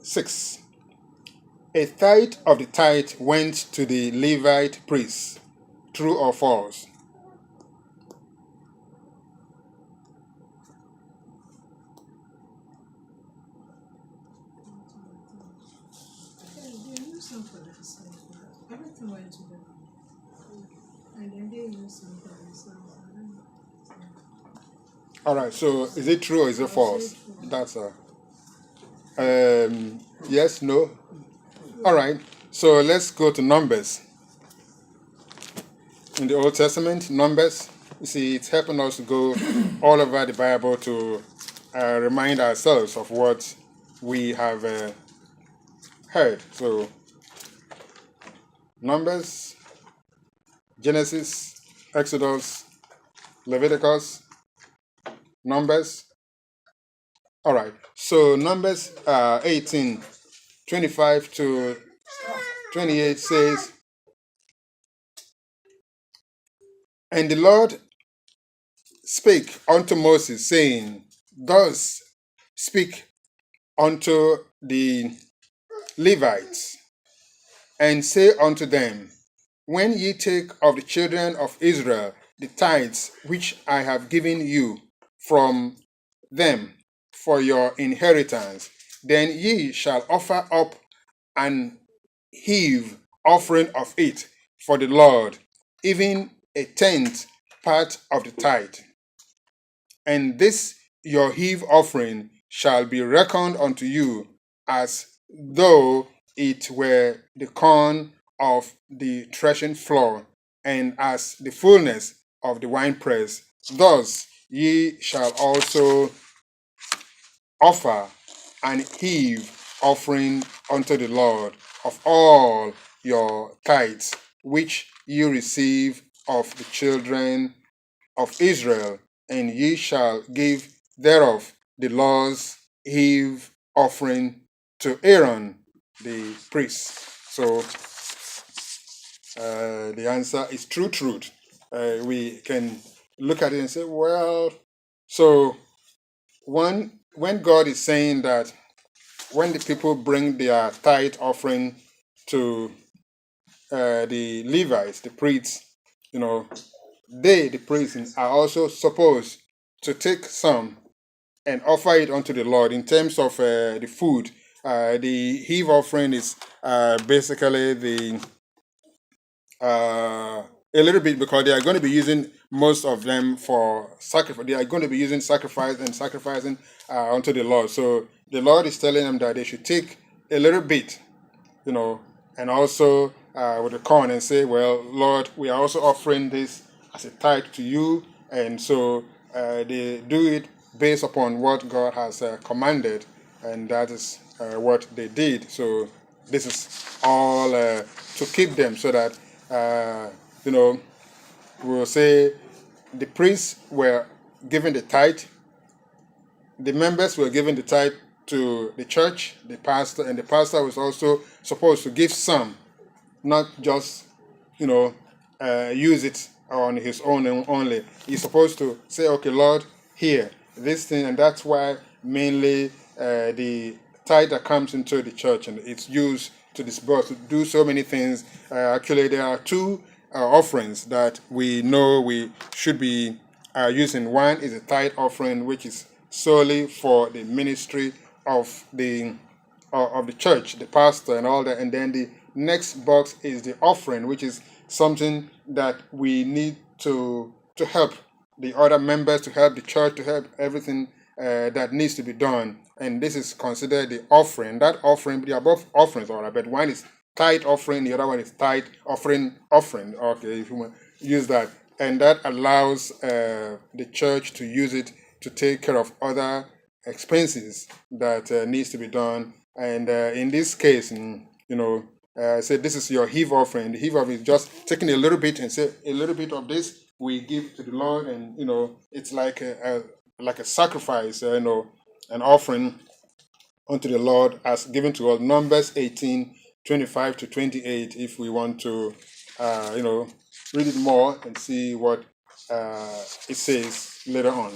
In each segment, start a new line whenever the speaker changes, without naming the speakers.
6. A tithe of the tithe went to the Levite priests. True or false? All right, so is it true or is it false? That's a yes, no. All right, so let's go to Numbers. In the Old Testament, Numbers, you see, it's helping us to go all over the Bible to remind ourselves of what we have heard. So, Numbers, Genesis, Exodus, Leviticus, Numbers. All right, so Numbers 18, 25 to 28 says, And the Lord spake unto Moses, saying, Thus speak unto the Levites, and say unto them, When ye take of the children of Israel the tithes which I have given you from them for your inheritance, then ye shall offer up an heave offering of it for the Lord, even a tenth part of the tithe. And this your heave offering shall be reckoned unto you as though it were the corn of the threshing floor, and as the fullness of the winepress. Thus ye shall also offer an heave offering unto the Lord of all your tithes, which ye receive of the children of Israel, and ye shall give thereof the Lord's heave offering to Aaron the priest. So the answer is true truth. We can look at it and say, well, so when God is saying that when the people bring their tithe offering to the Levites, the priests, they, the priests, are also supposed to take some and offer it unto the Lord in terms of the food. The heave offering is basically a little bit, because they are going to be using most of them for sacrifice. They are going to be using sacrificing unto the Lord. So the Lord is telling them that they should take a little bit, and also with the corn, and say, well, Lord, we are also offering this as a tithe to you. And so they do it based upon what God has commanded, and that is what they did. So this is all to keep them, so that we'll say the priests were given the tithe, the members were given the tithe to the church, the pastor, and the pastor was also supposed to give some, not just use it on his own only. He's supposed to say, okay, Lord, here, this thing. And that's why mainly the tithe that comes into the church, and it's used to disburse, to do so many things. Actually, there are two offerings that we know we should be using. One is a tithe offering, which is solely for the ministry of the church, the pastor and all that. And then the next box is the offering, which is something that we need to help the other members, to help the church, to help everything that needs to be done. And this is considered the offering. That offering, they are both offerings, all right, but one is tithe offering, the other one is tithe offering. Okay, if you want to use that. And that allows the church to use it to take care of other expenses that needs to be done. And in this case, say this is your heave offering. The heave offering is just taking a little bit and say a little bit of this we give to the Lord, and it's like a sacrifice, an offering unto the Lord as given to us. Numbers 18, 25 to 28. If we want to, read it more and see what it says later on.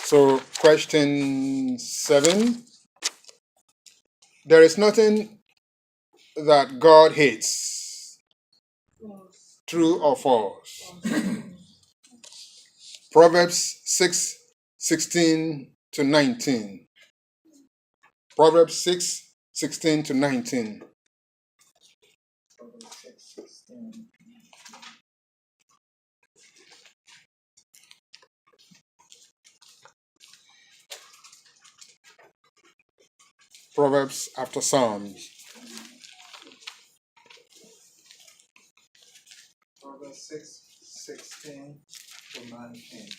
So, question 7. There is nothing that God hates, true or false. Proverbs 6:16 to 19. Proverbs 6:16 to 19. Proverbs after Psalms.
Proverbs 6:16 to 19.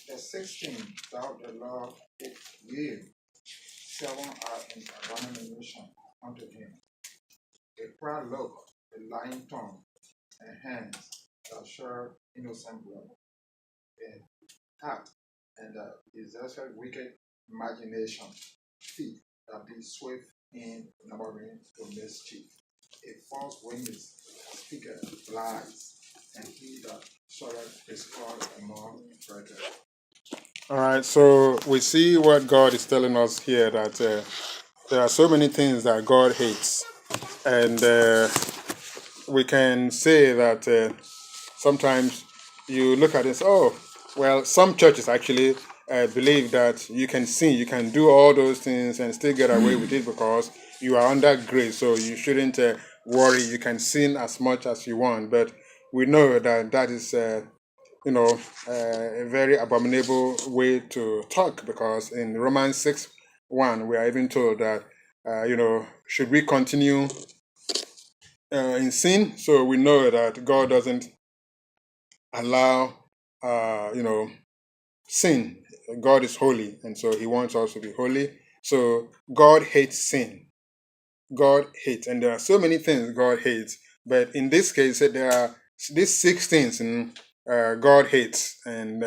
Verse 16, thou the Lord it ye, 7 are in abomination unto him. A proud look, a lying tongue, and hands that shed innocent blood, a heart and a disastrous wicked imagination, feet that be swift in numbering to mischief. A false witness speaketh lies, and he that showeth discord among brethren.
All right, so we see what God is telling us here, that there are so many things that God hates. And we can say that sometimes you look at this, oh, well, some churches actually believe that you can sin, you can do all those things and still get away with it because you are under grace, so you shouldn't worry, you can sin as much as you want. But we know that that is a very abominable way to talk, because in Romans 6:1, we are even told that, should we continue in sin? So we know that God doesn't allow, sin. God is holy, and so he wants us to be holy. So God hates sin. God hates, and there are so many things God hates. But in this case, there are these 6 things God hates, and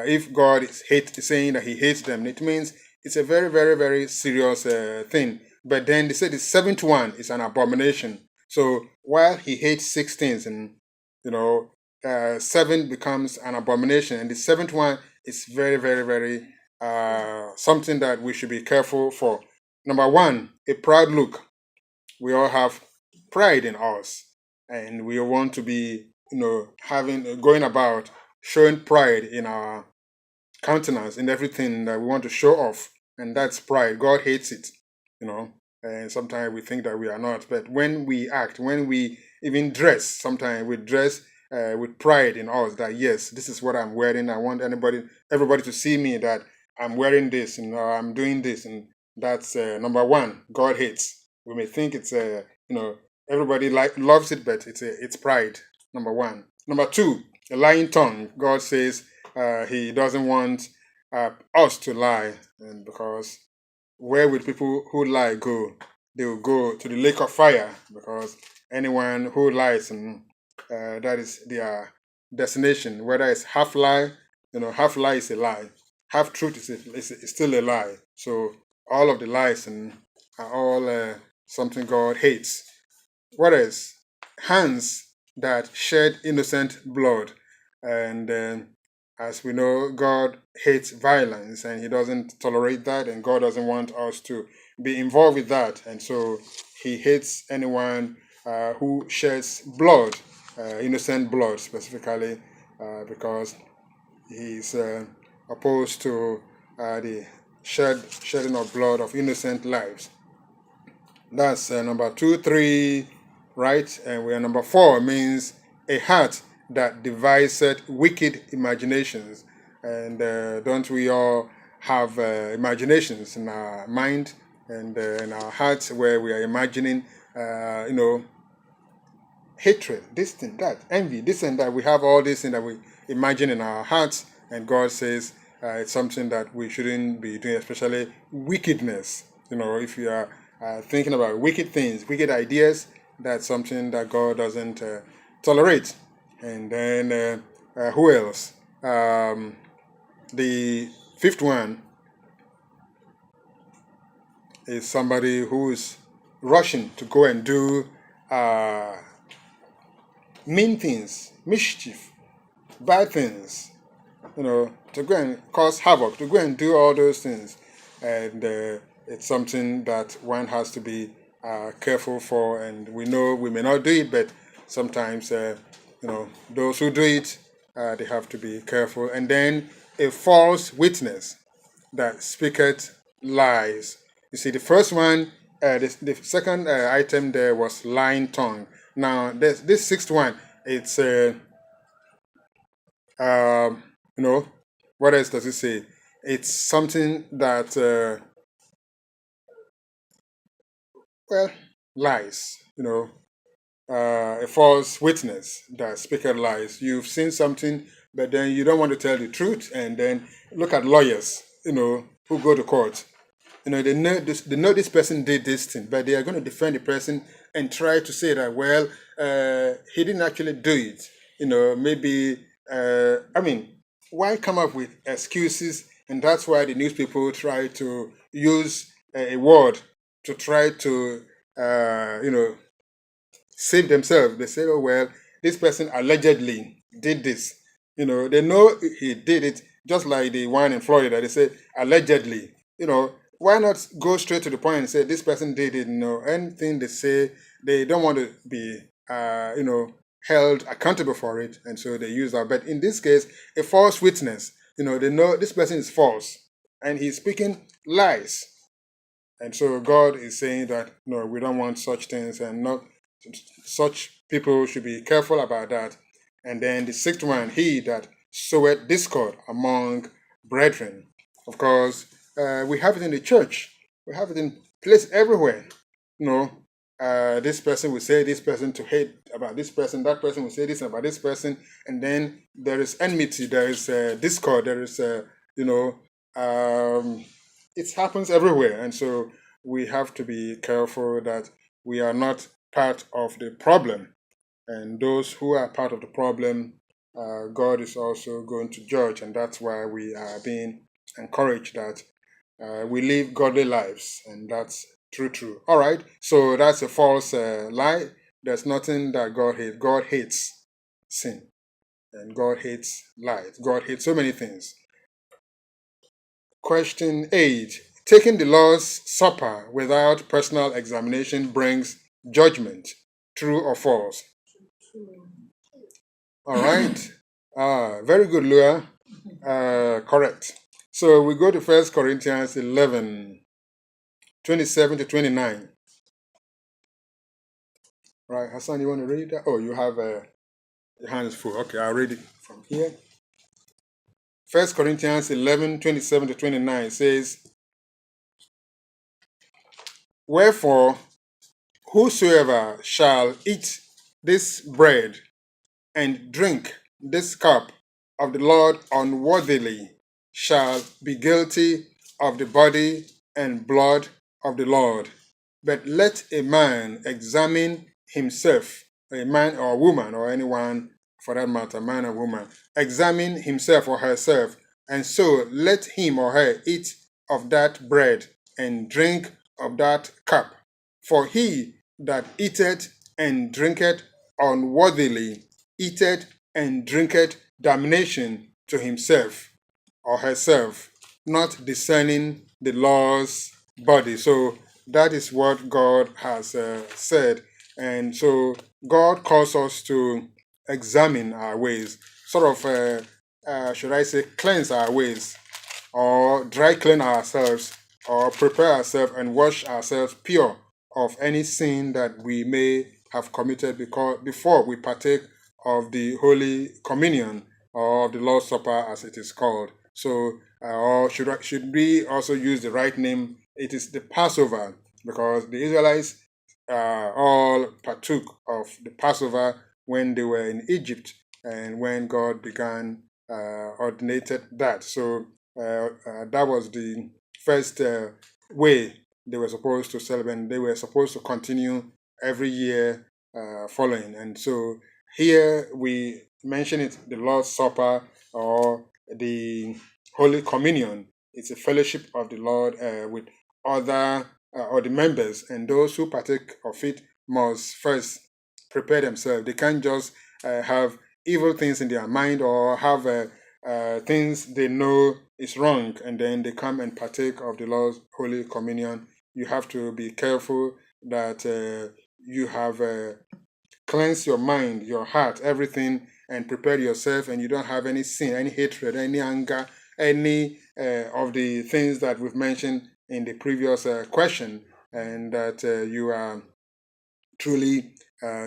if God is saying that He hates them, it means it's a very, very, very serious thing. But then they said the seventh one is an abomination. So while He hates 6 things, and 7 becomes an abomination, and the seventh one is very, very, very something that we should be careful for. Number one, a proud look. We all have pride in us, and we want to be, going about showing pride in our countenance, in everything that we want to show off, and that's pride. God hates it, and sometimes we think that we are not. But when we act, when we even dress, sometimes we dress with pride in us that, yes, this is what I'm wearing. I want everybody to see me that I'm wearing this, and I'm doing this, and that's number one. God hates. We may think it's everybody loves it, but it's pride. Number one. Number two, a lying tongue. God says He doesn't want us to lie, and because where will people who lie go? They will go to the lake of fire, because anyone who lies, and that is their destination. Whether it's half lie, half lie is a lie. Half truth is still a lie. So all of the lies are all something God hates. What else? Hands that shed innocent blood. And as we know, God hates violence, and He doesn't tolerate that, and God doesn't want us to be involved with that. And so He hates anyone who sheds blood, innocent blood specifically, because He's opposed to the shedding of blood of innocent lives. That's number 2, 3, right? And we are number 4 means a heart that deviseth wicked imaginations. And don't we all have imaginations in our mind and in our hearts, where we are imagining, hatred, this thing, that, envy, this and that. We have all these things that we imagine in our hearts, and God says it's something that we shouldn't be doing, especially wickedness. If you are thinking about wicked things, wicked ideas, that's something that God doesn't tolerate. And then who else? The fifth one is somebody who is rushing to go and do mean things, mischief, bad things, to go and cause havoc, to go and do all those things. and it's something that one has to be careful for. And we know we may not do it, but sometimes those who do it, they have to be careful. And then a false witness that speaketh lies. You see, the first one, the second item there was lying tongue. Now, this sixth one, it's um, you know, what else does it say? It's something that well, lies. A false witness that speaketh lies. You've seen something, but then you don't want to tell the truth, and then look at lawyers, who go to court. They know this person did this thing, but they are going to defend the person and try to say that, well, he didn't actually do it. Maybe, why come up with excuses? And that's why the news people try to use a word to try to, save themselves. They say, oh, well, this person allegedly did this. They know he did it, just like the one in Florida. They say, allegedly. Why not go straight to the point and say, this person did it? Anything they say, they don't want to be, held accountable for it. And so they use that. But in this case, a false witness, they know this person is false and he's speaking lies. And so God is saying that, no, we don't want such things, and not such people should be careful about that. And then the sixth one, he that soweth discord among brethren. Of course, we have it in the church. We have it in place everywhere. This person will say this person to hate about this person. That person will say this about this person. And then there is enmity. There is discord. There is, it happens everywhere. And so we have to be careful that we are not part of the problem. And those who are part of the problem, God is also going to judge. And that's why we are being encouraged that we live godly lives. And that's true. All right. So that's a false lie. There's nothing that God hates. God hates sin. And God hates lies. God hates so many things. Question 8. Taking the Lord's Supper without personal examination brings judgment. True or false? All right. Very good, Lua. Correct. So we go to 1 Corinthians 11, 27 to 29. Right, Hassan, you want to read that? Oh, you have your hands full. Okay, I'll read it from here. 1 Corinthians 11, 27 to 29 says, wherefore, whosoever shall eat this bread and drink this cup of the Lord unworthily shall be guilty of the body and blood of the Lord. But let a man examine himself, a man or a woman, or anyone for that matter, man or woman, examine himself or herself, and so let him or her eat of that bread and drink of that cup. For he that eateth and drinketh unworthily eateth and drinketh damnation to himself or herself, not discerning the Lord's body. So that is what God has said. And so God calls us to examine our ways, sort of, should I say, cleanse our ways, or dry clean ourselves, or prepare ourselves and wash ourselves pure of any sin that we may have committed before we partake of the Holy Communion or of the Lord's Supper, as it is called. So, or should we also use the right name? It is the Passover, because the Israelites all partook of the Passover when they were in Egypt and when God began ordinated that. So that was the first way they were supposed to celebrate. They were supposed to continue every year following. And so here we mention it, the Lord's Supper or the Holy Communion. It's a fellowship of the Lord with other or the members, and those who partake of it must first prepare themselves. They can't just have evil things in their mind or have things they know is wrong, and then they come and partake of the Lord's Holy Communion. You have to be careful that you have cleansed your mind, your heart, everything, and prepared yourself, and you don't have any sin, any hatred, any anger, any of the things that we've mentioned in the previous question, and that you are truly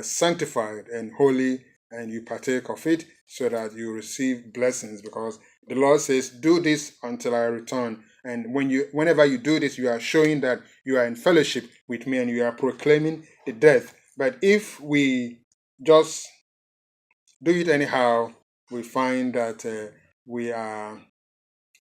sanctified and holy, and you partake of it so that you receive blessings, because the Lord says, do this until I return. And whenever you do this, you are showing that you are in fellowship with me and you are proclaiming the death. But if we just do it anyhow, we find that we are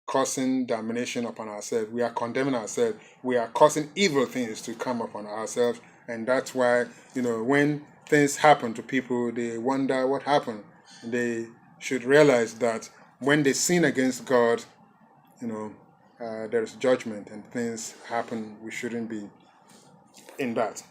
causing damnation upon ourselves. We are condemning ourselves. We are causing evil things to come upon ourselves. And that's why, when things happen to people, they wonder what happened. They should realize that when they sin against God, there's judgment and things happen. We shouldn't be in that.